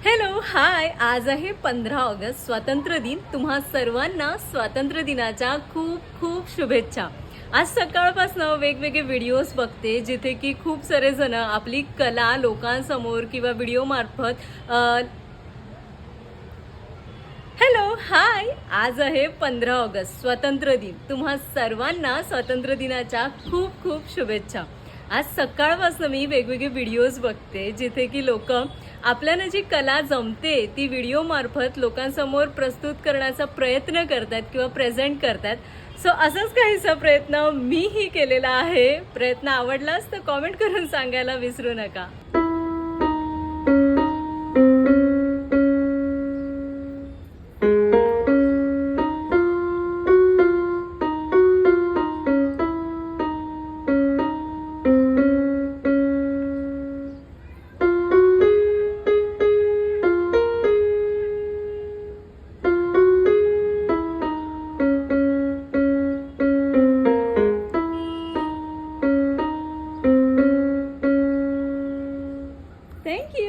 Hello hi. आज आहे 15 August, स्वातंत्र्य दिन. तुम्हा सर्वांना स्वातंत्र्य दिनाच्या खूप खूप शुभेच्छा. आज सकाळपासून वेगवेगळे व्हिडिओज बघते जिथे की खूप सारे जण आपली कला लोकांसमोर किंवा व्हिडिओ मार्फत हॅलो हाय. आज आहे 15 ऑगस्ट, स्वातंत्र्य दिन. तुम्हा सर्वांना स्वातंत्र्य दिनाच्या खूप खूप शुभेच्छा. आज सकाळपासून मी वेगवेगळे व्हिडिओज बघते जिथे की लोक आपल्याला जी कला जमते ती व्हिडिओ मार्फत लोकांसमोर प्रस्तुत करण्याचा प्रयत्न करतात किंवा प्रेझेंट करतात. सो असाच काहीसा प्रयत्न मीही केलेला आहे. प्रयत्न आवडलाच तर कॉमेंट करून सांगायला विसरू नका. थँक्यू.